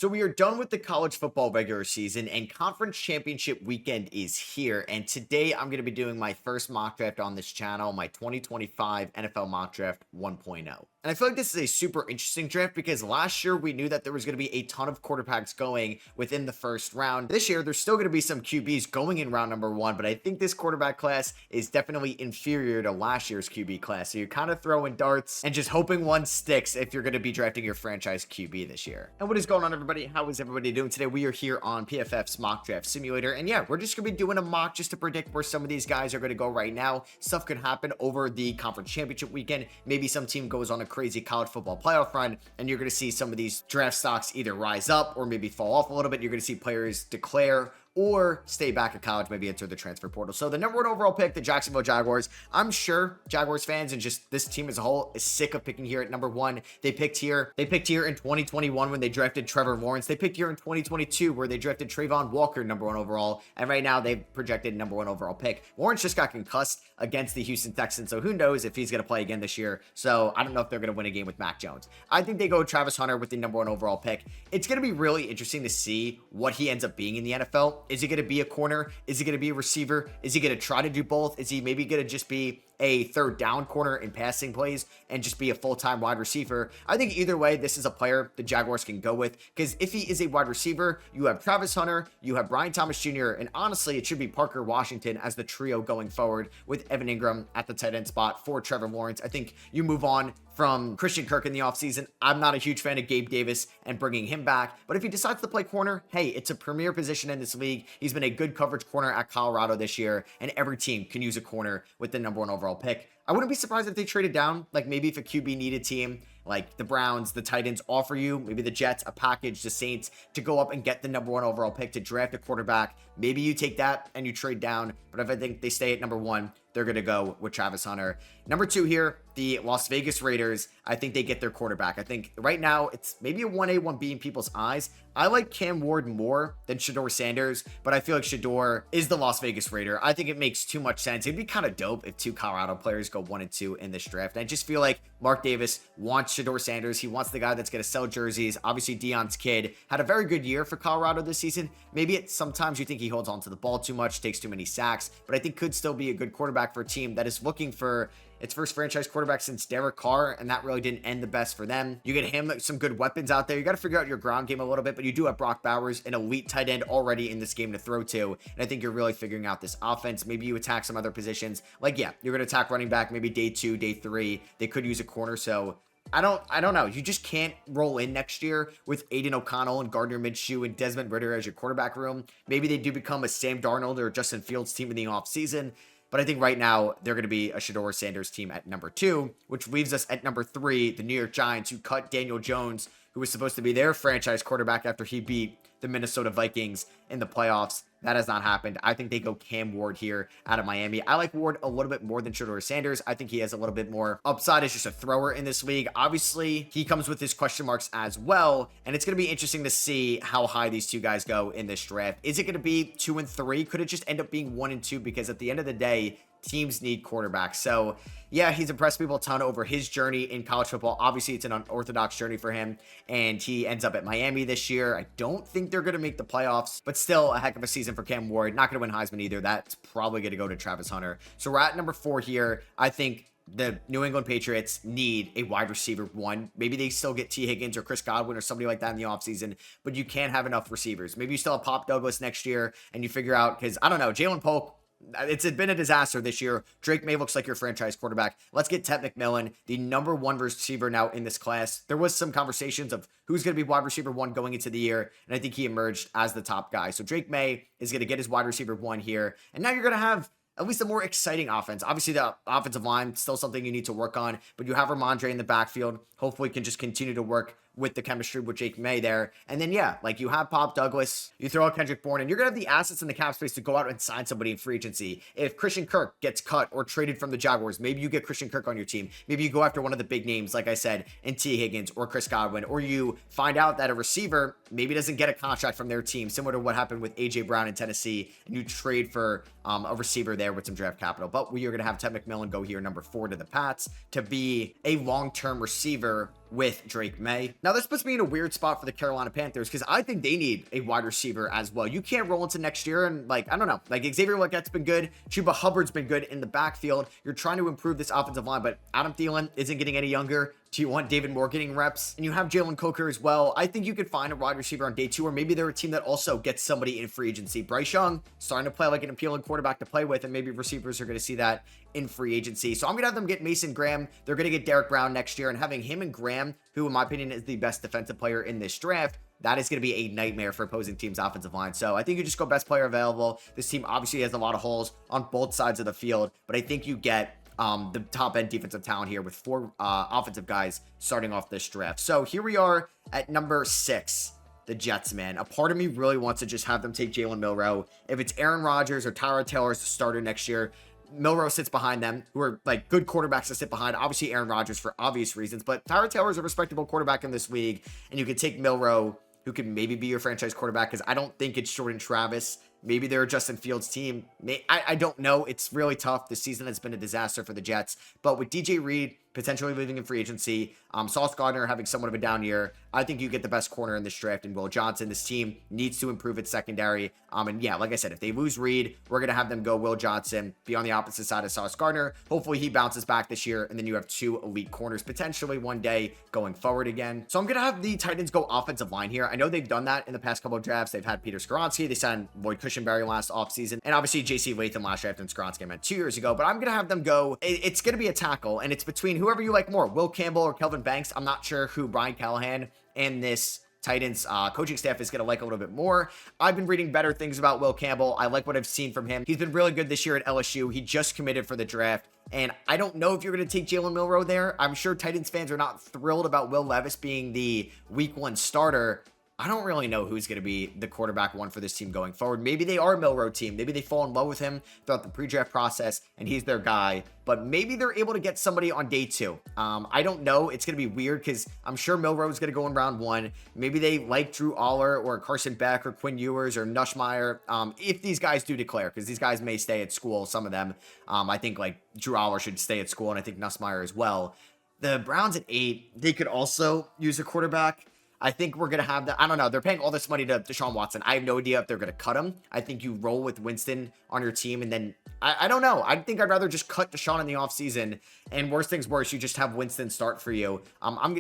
So we are done with the college football regular season and conference championship weekend is here. And today I'm going to be doing my first mock draft on this channel, my 2025 NFL mock draft 1.0. And I feel like this is a super interesting draft because last year we knew that there was going to be a ton of quarterbacks going within the first round. This year, there's still going to be some QBs going in round number one, but I think this quarterback class is definitely inferior to last year's QB class. So you're kind of throwing darts and just hoping one sticks if you're going to be drafting your franchise QB this year. And what is going on, everybody? How is everybody doing today? We are here on PFF's mock draft simulator, and yeah, we're just gonna be doing a mock just to predict where some of these guys are gonna go right now. Stuff could happen over the conference championship weekend. Maybe some team goes on a crazy college football playoff run, and you're gonna see some of these draft stocks either rise up or maybe fall off a little bit. You're gonna see players declare or stay back at college, maybe enter the transfer portal. So the number one overall pick, the Jacksonville Jaguars. I'm sure Jaguars fans and just this team as a whole is sick of picking here at number one. They picked here in 2021 when they drafted Trevor Lawrence. They picked here in 2022 where they drafted Trayvon Walker, number one overall. And right now they've projected number one overall pick. Lawrence just got concussed against the Houston Texans. So who knows if he's going to play again this year. So I don't know if they're going to win a game with Mac Jones. I think they go Travis Hunter with the number one overall pick. It's going to be really interesting to see what he ends up being in the NFL. Is he going to be a corner? Is he going to be a receiver? Is he going to try to do both? Is he maybe going to just be a third down corner in passing plays and just be a full-time wide receiver? I think either way, this is a player the Jaguars can go with, because if he is a wide receiver, you have Travis Hunter, you have Brian Thomas Jr., and honestly, it should be Parker Washington as the trio going forward with Evan Ingram at the tight end spot for Trevor Lawrence. I think you move on from Christian Kirk in the offseason. I'm not a huge fan of Gabe Davis and bringing him back, but if he decides to play corner, hey, it's a premier position in this league. He's been a good coverage corner at Colorado this year, and every team can use a corner with the number one overall pick. I wouldn't be surprised if they traded down, like maybe if a QB needed team like the Browns, the Titans offer you, maybe the Jets, a package, the Saints, to go up and get the number one overall pick to draft a quarterback. Maybe you take that and you trade down. But if I think they stay at number one, they're going to go with Travis Hunter. Number two here, the Las Vegas Raiders. I think they get their quarterback. I think right now it's maybe a 1A, 1B in people's eyes. I like Cam Ward more than Shedeur Sanders, but I feel like Shedeur is the Las Vegas Raider. I think it makes too much sense. It'd be kind of dope if two Colorado players go 1 and 2 in this draft. And I just feel like Mark Davis wants Shedeur Sanders. He wants the guy that's going to sell jerseys. Obviously, Deion's kid had a very good year for Colorado this season. Maybe sometimes you think he holds on to the ball too much, takes too many sacks, but I think could still be a good quarterback for a team that is looking for its first franchise quarterback since Derek Carr, and that really didn't end the best for them. You get him some good weapons out there. You got to figure out your ground game a little bit, but you do have Brock Bowers, an elite tight end already in this game to throw to, and I think you're really figuring out this offense. Maybe you attack some other positions. Like, yeah, you're going to attack running back, maybe day 2, day 3. They could use a corner, so I don't know. You just can't roll in next year with Aiden O'Connell and Gardner Minshew and Desmond Ridder as your quarterback room. Maybe they do become a Sam Darnold or Justin Fields team in the offseason. But I think right now they're going to be a Shedeur Sanders team at number 2, which leaves us at number 3, the New York Giants, who cut Daniel Jones, who was supposed to be their franchise quarterback after he beat the Minnesota Vikings in the playoffs. That has not happened. I think they go Cam Ward here out of Miami. I like Ward a little bit more than Shedeur Sanders. I think he has a little bit more upside as just a thrower in this league. Obviously, he comes with his question marks as well, and it's going to be interesting to see how high these two guys go in this draft. Is it going to be 2 and 3? Could it just end up being 1 and 2? Because at the end of the day, teams need quarterbacks. So yeah, he's impressed people a ton over his journey in college football. Obviously, it's an unorthodox journey for him, and he ends up at Miami this year. I don't think they're going to make the playoffs, but still a heck of a season for Cam Ward. Not going to win Heisman either. That's probably going to go to Travis Hunter. So we're at number 4 here. I think the New England Patriots need a wide receiver 1. Maybe they still get T. Higgins or Chris Godwin or somebody like that in the offseason, but you can't have enough receivers. Maybe you still have Pop Douglas next year, and you figure out, because I don't know, Jalen Polk, it's been a disaster this year. Drake May looks like your franchise quarterback. Let's get Ted McMillan, the number 1 receiver now in this class. There was some conversations of who's going to be wide receiver 1 going into the year, and I think he emerged as the top guy. So Drake May is going to get his wide receiver 1 here, and now you're going to have at least a more exciting offense. Obviously, the offensive line, still something you need to work on, but you have Ramondre in the backfield. Hopefully, can just continue to work with the chemistry with Jake May there. And then, yeah, like you have Pop Douglas, you throw out Kendrick Bourne, and you're going to have the assets in the cap space to go out and sign somebody in free agency. If Christian Kirk gets cut or traded from the Jaguars, maybe you get Christian Kirk on your team. Maybe you go after one of the big names, like I said, in T. Higgins or Chris Godwin, or you find out that a receiver maybe doesn't get a contract from their team, similar to what happened with A.J. Brown in Tennessee, and you trade for a receiver there with some draft capital. But we are going to have Ted McMillan go here, number 4 to the Pats, to be a long-term receiver with Drake May. Now, this puts me in a weird spot for the Carolina Panthers because I think they need a wide receiver as well. You can't roll into next year and, like, I don't know, like Xavier Leggett's been good. Chuba Hubbard's been good in the backfield. You're trying to improve this offensive line, but Adam Thielen isn't getting any younger. Do you want David Moore getting reps? And you have Jalen Coker as well. I think you could find a wide receiver on day 2, or maybe they're a team that also gets somebody in free agency. Bryce Young starting to play like an appealing quarterback to play with, and maybe receivers are going to see that in free agency. So I'm going to have them get Mason Graham. They're going to get Derek Brown next year, and having him and Graham, who in my opinion is the best defensive player in this draft, that is going to be a nightmare for opposing teams' offensive line. So I think you just go best player available. This team obviously has a lot of holes on both sides of the field, but I think you get the top end defensive talent here with 4 offensive guys starting off this draft. So here we are at number 6, the Jets, man. A part of me really wants to just have them take Jalen Milroe. If it's Aaron Rodgers or Tyrod Taylor as the starter next year, Milroe sits behind them, who are like good quarterbacks to sit behind. Obviously Aaron Rodgers for obvious reasons, but Tyrod Taylor is a respectable quarterback in this league, and you could take Milroe, who could maybe be your franchise quarterback, because I don't think it's Jordan Travis. Maybe they're a Justin Fields team. I don't know. It's really tough. This season has been a disaster for the Jets. But with DJ Reed potentially leaving in free agency, Sauce Gardner having somewhat of a down year, I think you get the best corner in this draft in Will Johnson. This team needs to improve its secondary. And yeah, like I said, if they lose Reed, we're going to have them go Will Johnson, be on the opposite side of Sauce Gardner. Hopefully he bounces back this year, and then you have 2 elite corners potentially one day going forward again. So I'm going to have the Titans go offensive line here. I know they've done that in the past couple of drafts. They've had Peter Skoronski. They signed Lloyd Cushenberry last offseason, and obviously JC Latham last draft and Skoronski I meant 2 years ago. But I'm going to have them go, it's going to be a tackle, and it's between whoever you like more, Will Campbell or Kelvin Banks. I'm not sure who Brian Callahan and this Titans coaching staff is going to like a little bit more. I've been reading better things about Will Campbell. I like what I've seen from him. He's been really good this year at LSU. He just committed for the draft, and I don't know if you're going to take Jalen Milroe there. I'm sure Titans fans are not thrilled about Will Levis being the week 1 starter. I don't really know who's going to be the quarterback 1 for this team going forward. Maybe they are a Milroe team. Maybe they fall in love with him throughout the pre-draft process and he's their guy. But maybe they're able to get somebody on day 2. I don't know. It's going to be weird because I'm sure Milroe is going to go in round 1. Maybe they like Drew Aller or Carson Beck or Quinn Ewers or Nussmeier. If these guys do declare, because these guys may stay at school, some of them. I think like Drew Aller should stay at school, and I think Nussmeier as well. The Browns at 8, they could also use a quarterback. I think we're going to have that. I don't know. They're paying all this money to Deshaun Watson. I have no idea if they're going to cut him. I think you roll with Winston on your team. And then I don't know. I think I'd rather just cut Deshaun in the offseason. And worst things worse, you just have Winston start for you.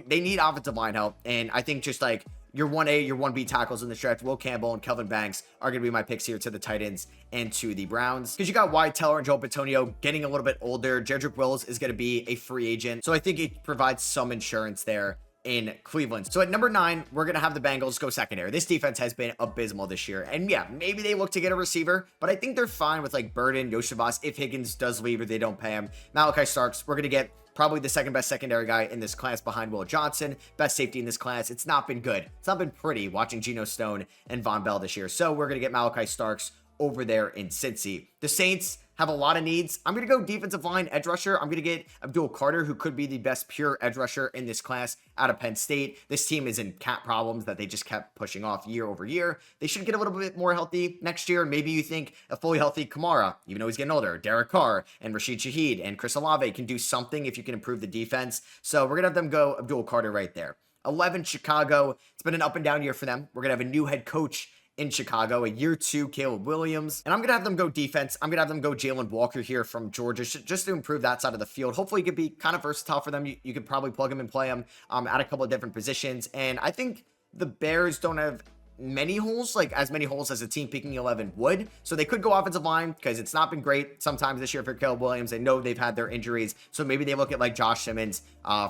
They need offensive line help. And I think just like your 1A, your 1B tackles in the draft, Will Campbell and Kelvin Banks are going to be my picks here to the Titans and to the Browns. Because you got Wyatt Teller and Joel Bitonio getting a little bit older. Jedrick Wills is going to be a free agent. So I think it provides some insurance there in Cleveland. So at number 9, we're going to have the Bengals go secondary. This defense has been abysmal this year. And yeah, maybe they look to get a receiver, but I think they're fine with like Burden, Yoshavas, if Higgins does leave or they don't pay him. Malachi Starks, we're going to get probably the second best secondary guy in this class behind Will Johnson. Best safety in this class. It's not been good. It's not been pretty watching Geno Stone and Von Bell this year. So we're going to get Malachi Starks over there in Cincy. The Saints have a lot of needs. I'm going to go defensive line edge rusher. I'm going to get Abdul Carter, who could be the best pure edge rusher in this class out of Penn State. This team is in cap problems that they just kept pushing off year over year. They should get a little bit more healthy next year. And maybe you think a fully healthy Kamara, even though he's getting older, Derek Carr and Rashid Shaheed and Chris Olave can do something if you can improve the defense. So we're going to have them go Abdul Carter right there. 11, Chicago. It's been an up and down year for them. We're going to have a new head coach in Chicago, a year 2, Caleb Williams. And I'm going to have them go defense. I'm going to have them go Jalen Walker here from Georgia, just to improve that side of the field. Hopefully, he could be kind of versatile for them. You could probably plug him and play him at a couple of different positions. And I think the Bears don't have many holes, like as many holes as a team picking 11 would. So they could go offensive line because it's not been great sometimes this year for Caleb Williams. They know they've had their injuries. So maybe they look at like Josh Simmons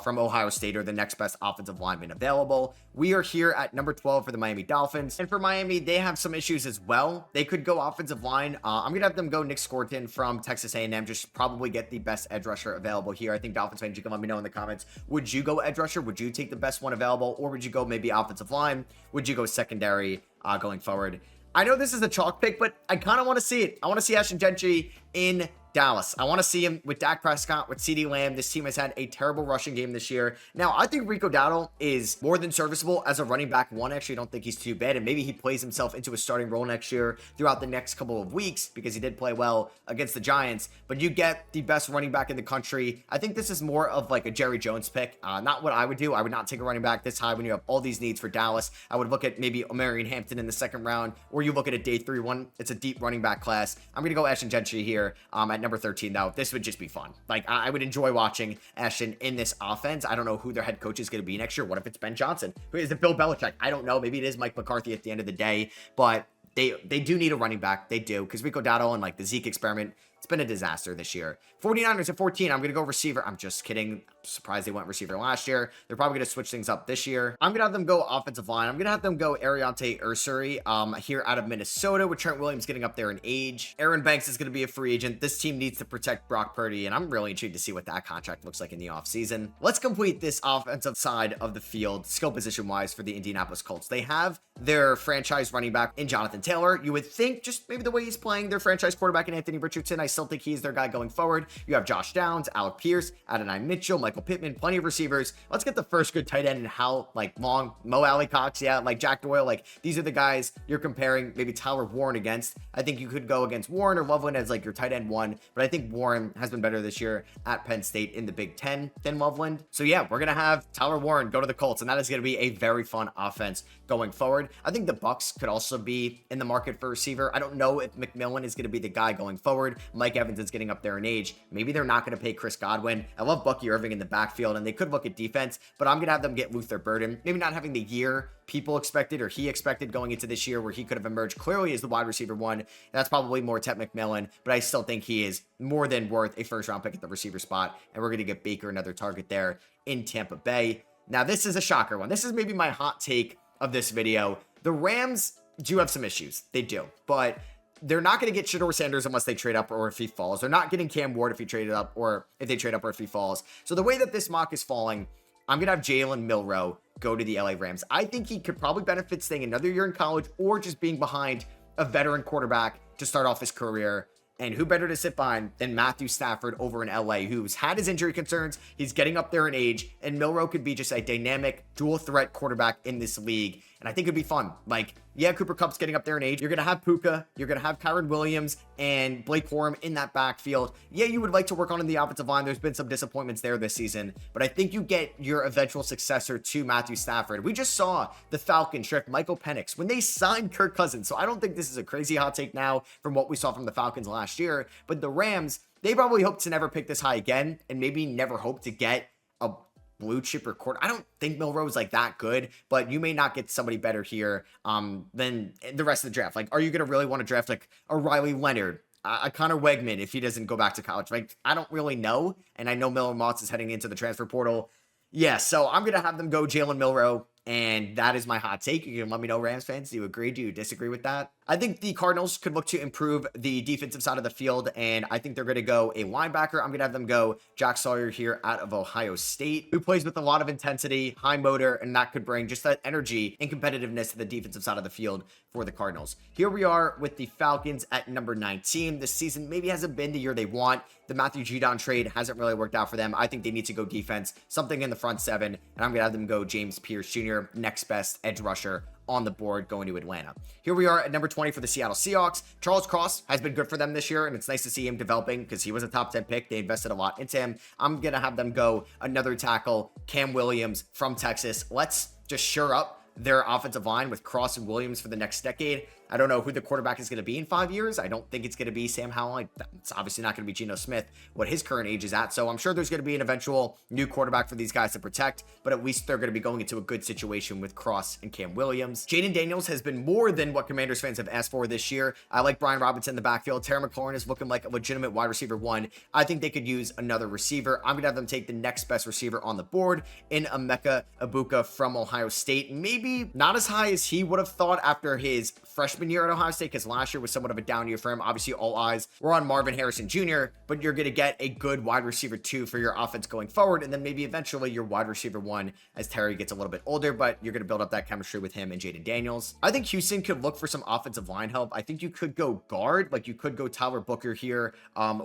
from Ohio State or the next best offensive lineman available. We are here at number 12 for the Miami Dolphins. And for Miami, they have some issues as well. They could go offensive line. I'm going to have them go Nick Scorton from Texas A&M. Just probably get the best edge rusher available here. I think Dolphins fans, you can let me know in the comments. Would you go edge rusher? Would you take the best one available? Or would you go maybe offensive line? Would you go secondary going forward? I know this is a chalk pick, but I kind of want to see it. I want to see Ashton Gentry in Dallas. I want to see him with Dak Prescott, with CeeDee Lamb. This team has had a terrible rushing game this year. Now, I think Rico Dowdle is more than serviceable as a running back one. Actually, I don't think he's too bad, and maybe he plays himself into a starting role next year throughout the next couple of weeks because he did play well against the Giants. But you get the best running back in the country. I think this is more of like a Jerry Jones pick. Not what I would do. I would not take a running back this high when you have all these needs for Dallas. I would look at maybe Omarion Hampton in the second round, or you look at a day 3 one. It's a deep running back class. I'm going to go Ashton Gentry here at number 13, though. This would just be fun. Like, I would enjoy watching Ashton in this offense. I don't know who their head coach is going to be next year. What if it's Ben Johnson? Who is it, Bill Belichick? I don't know. Maybe it is Mike McCarthy at the end of the day, but they do need a running back. They do, because Rico Dowdle and like the Zeke experiment, it's been a disaster this year. 49ers at 14. I'm going to go receiver. I'm just kidding. I'm surprised they went receiver last year. They're probably going to switch things up this year. I'm going to have them go offensive line. I'm going to have them go Ariante Ursary here out of Minnesota, with Trent Williams getting up there in age. Aaron Banks is going to be a free agent. This team needs to protect Brock Purdy, and I'm really intrigued to see what that contract looks like in the offseason. Let's complete this offensive side of the field, skill position-wise, for the Indianapolis Colts. They have their franchise running back in Jonathan Taylor. You would think, just maybe the way he's playing, their franchise quarterback in Anthony Richardson. I still think he's their guy going forward. You have Josh Downs, Alec Pierce, Adonai Mitchell, Michael Pittman, plenty of receivers. Let's get the first good tight end in how, like, long, Mo Alley Cox, yeah, like Jack Doyle. Like, these are the guys you're comparing maybe Tyler Warren against. I think you could go against Warren or Loveland as like your tight end one, but I think Warren has been better this year at Penn State in the Big Ten than Loveland. So yeah, we're gonna have Tyler Warren go to the Colts, and that is gonna be a very fun offense going forward. I think the Bucs could also be in the market for a receiver. I don't know if McMillan is gonna be the guy going forward. Mike Evans is getting up there in age. Maybe they're not gonna pay Chris Godwin. I love Bucky Irving in the backfield, and they could look at defense, but I'm gonna have them get Luther Burden. Maybe not having the year people expected or he expected going into this year, where he could have emerged clearly as the wide receiver one. That's probably more Ted McMillan, but I still think he is more than worth a first round pick at the receiver spot, and we're going to get Baker another target there in Tampa Bay. Now, this is a shocker one. This is maybe my hot take of this video. The Rams do have some issues. They do, but they're not going to get Shedeur Sanders unless they trade up or if he falls. They're not getting Cam Ward if he traded up, or if they trade up, or if he falls. So the way that this mock is falling, I'm going to have Jalen Milroe go to the LA Rams. I think he could probably benefit staying another year in college, or just being behind a veteran quarterback to start off his career. And who better to sit behind than Matthew Stafford over in LA, who's had his injury concerns. He's getting up there in age, and Milroe could be just a dynamic dual threat quarterback in this league. And I think it'd be fun. Like, yeah, Cooper Kupp's getting up there in age. You're going to have Puka. You're going to have Kyron Williams and Blake Corum in that backfield. Yeah, you would like to work on in the offensive line. There's been some disappointments there this season, but I think you get your eventual successor to Matthew Stafford. We just saw the Falcons draft Michael Penix when they signed Kirk Cousins. So I don't think this is a crazy hot take now from what we saw from the Falcons last year, but the Rams, they probably hope to never pick this high again, and maybe never hope to get a blue chip record. I don't think Milroe is like that good, but you may not get somebody better here than the rest of the draft. Like, are you going to really want to draft like a Riley Leonard, a Connor Wegman if he doesn't go back to college? Like, I don't really know. And I know Miller Mott's is heading into the transfer portal. Yeah, so I'm going to have them go Jalen Milroe, and that is my hot take. You can let me know, Rams fans. Do you agree? Do you disagree with that? I think the Cardinals could look to improve the defensive side of the field, and I think they're going to go a linebacker. I'm going to have them go Jack Sawyer here out of Ohio State, who plays with a lot of intensity, high motor, and that could bring just that energy and competitiveness to the defensive side of the field for the Cardinals. Here we are with the Falcons at number 19. This season maybe hasn't been the year they want. The Matthew Judon trade hasn't really worked out for them. I think they need to go defense, something in the front seven, and I'm going to have them go James Pierce Jr., next best edge rusher on the board going to Atlanta. Here we are at number 20 for the Seattle Seahawks. Charles Cross has been good for them this year, and it's nice to see him developing because he was a top 10 pick. They invested a lot into him. I'm going to have them go another tackle, Cam Williams from Texas. Let's just shore up their offensive line with Cross and Williams for the next decade. I don't know who the quarterback is going to be in 5 years. I don't think it's going to be Sam Howell. It's obviously not going to be Geno Smith, what his current age is at. So I'm sure there's going to be an eventual new quarterback for these guys to protect, but at least they're going to be going into a good situation with Cross and Cam Williams. Jaden Daniels has been more than what Commanders fans have asked for this year. I like Brian Robinson in the backfield. Terry McLaurin is looking like a legitimate wide receiver one. I think they could use another receiver. I'm going to have them take the next best receiver on the board in Emeka Egbuka from Ohio State. Maybe maybe not as high as he would have thought after his freshman year at Ohio State, because last year was somewhat of a down year for him. Obviously, all eyes were on Marvin Harrison Jr., but you're going to get a good wide receiver 2 for your offense going forward, and then maybe eventually your wide receiver 1 as Terry gets a little bit older, but you're going to build up that chemistry with him and Jaden Daniels. I think Houston could look for some offensive line help. I think you could go guard, like you could go Tyler Booker here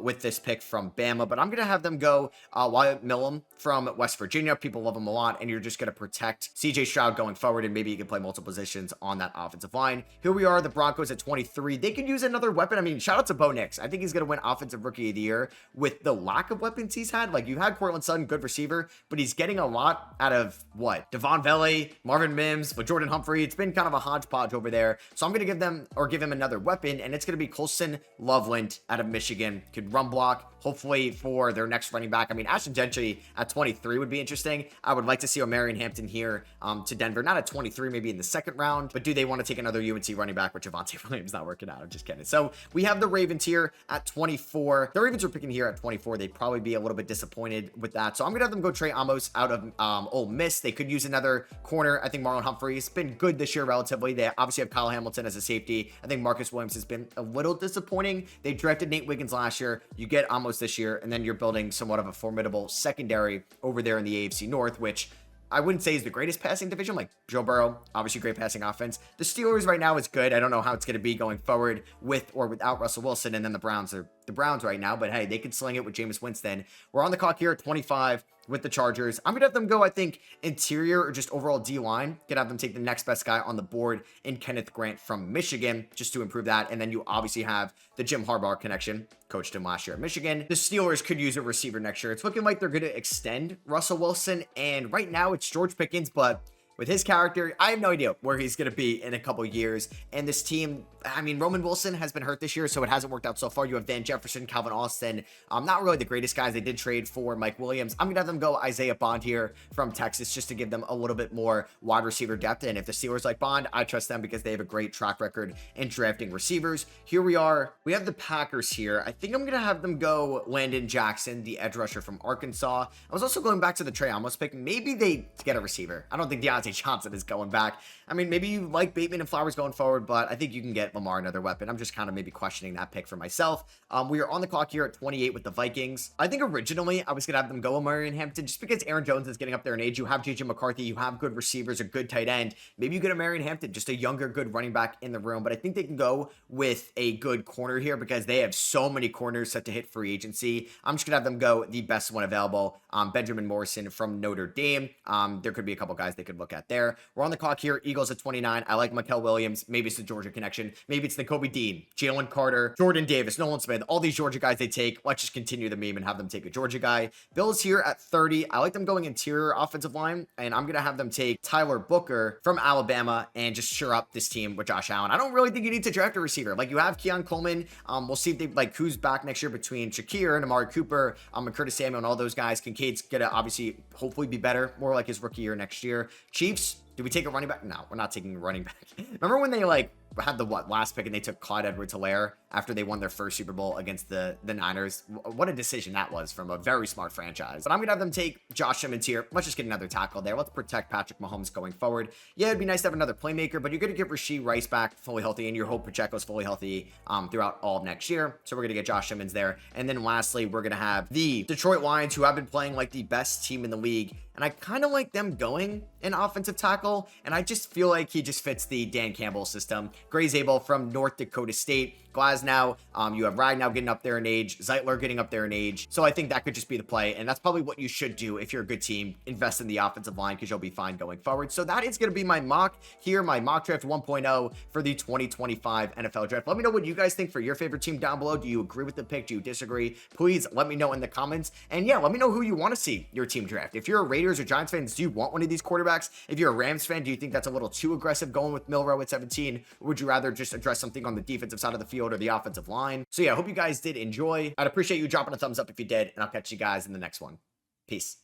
with this pick from Bama, but I'm going to have them go Wyatt Millum from West Virginia. People love him a lot, and you're just going to protect CJ Stroud going forward, and maybe you can play multiple positions on that offensive line. Here we are, the Broncos at 23. They could use another weapon. I mean, shout out to Bo Nix. I think he's going to win Offensive Rookie of the Year with the lack of weapons he's had. Like, you had Cortland Sutton, good receiver, but he's getting a lot out of what? Devon Vele, Marvin Mims, but Jordan Humphrey. It's been kind of a hodgepodge over there. So I'm going to give him another weapon, and it's going to be Colston Loveland out of Michigan. Could run block, hopefully, for their next running back. I mean, Ashton Gentry at 23 would be interesting. I would like to see Omarion Hampton here to Denver, not at 23, maybe in the second round, but do they want to take another UNC running back with Javonte Williams not working out? I'm just kidding. So we have the Ravens here at 24. The Ravens are picking here at 24. They'd probably be a little bit disappointed with that. So I'm going to have them go Trey Amos out of Ole Miss. They could use another corner. I think Marlon Humphrey's been good this year relatively. They obviously have Kyle Hamilton as a safety. I think Marcus Williams has been a little disappointing. They drafted Nate Wiggins last year. You get Amos this year, and then you're building somewhat of a formidable secondary over there in the AFC North, which I wouldn't say is the greatest passing division. Like Joe Burrow, obviously great passing offense. The Steelers right now is good. I don't know how it's going to be going forward with or without Russell Wilson. And then the Browns are the Browns right now, but hey, they could sling it with Jameis Winston. We're on the clock here at 25 with the Chargers. I'm going to have them go, I think, interior or just overall D-line. Going to have them take the next best guy on the board in Kenneth Grant from Michigan just to improve that. And then you obviously have the Jim Harbaugh connection. Coached him last year at Michigan. The Steelers could use a receiver next year. It's looking like they're going to extend Russell Wilson. And right now it's George Pickens, but with his character, I have no idea where he's going to be in a couple years. And this team, I mean, Roman Wilson has been hurt this year, so it hasn't worked out so far. You have Van Jefferson, Calvin Austin. Not really the greatest guys. They did trade for Mike Williams. I'm going to have them go Isaiah Bond here from Texas just to give them a little bit more wide receiver depth. And if the Steelers like Bond, I trust them because they have a great track record in drafting receivers. Here we are. We have the Packers here. I think I'm going to have them go Landon Jackson, the edge rusher from Arkansas. I was also going back to the Trey Amos pick. Maybe they get a receiver. I don't think Deontay Johnson is going back. I mean, maybe you like Bateman and Flowers going forward, but I think you can get Lamar another weapon. I'm just kind of maybe questioning that pick for myself. We are on the clock here at 28 with the Vikings. I think originally I was going to have them go Omarion Hampton just because Aaron Jones is getting up there in age. You have JJ McCarthy. You have good receivers, a good tight end. Maybe you get Omarion Hampton, just a younger, good running back in the room. But I think they can go with a good corner here because they have so many corners set to hit free agency. I'm just going to have them go the best one available. Benjamin Morrison from Notre Dame. There could be a couple guys they could look at there. We're on the clock here. Eagles at 29. I like Mykal Williams. Maybe it's the Georgia connection. Maybe it's the Kobe Dean, Jalen Carter, Jordan Davis, Nolan Smith. All these Georgia guys they take. Let's just continue the meme and have them take a Georgia guy. Bills here at 30. I like them going interior offensive line, and I'm going to have them take Tyler Booker from Alabama and just shore up this team with Josh Allen. I don't really think you need to draft a receiver. Like, you have Keon Coleman. We'll see if they like who's back next year between Shakir and Amari Cooper, and Curtis Samuel and all those guys. Kincaid's going to obviously hopefully be better, more like his rookie year next year. Chiefs, do we take a running back? No, we're not taking a running back. Remember when they had the last pick and they took Clyde Edwards-Helaire after they won their first Super Bowl against the Niners? What a decision that was from a very smart franchise. But I'm going to have them take Josh Simmons here. Let's just get another tackle there. Let's protect Patrick Mahomes going forward. Yeah, it'd be nice to have another playmaker, but you're going to get Rashee Rice back fully healthy, and your hope Pacheco's fully healthy throughout all of next year. So we're going to get Josh Simmons there. And then lastly, we're going to have the Detroit Lions, who have been playing like the best team in the league. And I kind of like them going an offensive tackle. And I just feel like he just fits the Dan Campbell system. Gray Zabel from North Dakota State. Glasnow, you have Ragnow getting up there in age, Zeitler getting up there in age. So I think that could just be the play. And that's probably what you should do if you're a good team. Invest in the offensive line because you'll be fine going forward. So that is going to be my mock here, my mock draft 1.0 for the 2025 NFL draft. Let me know what you guys think for your favorite team down below. Do you agree with the pick? Do you disagree? Please let me know in the comments. And yeah, let me know who you want to see your team draft. If you're a Raiders or Giants fan, do you want one of these quarterbacks? If you're a Rams fan, do you think that's a little too aggressive going with Milrow at 17? Or would you rather just address something on the defensive side of the field or the offensive line? So yeah, I hope you guys did enjoy. I'd appreciate you dropping a thumbs up if you did, and I'll catch you guys in the next one. Peace.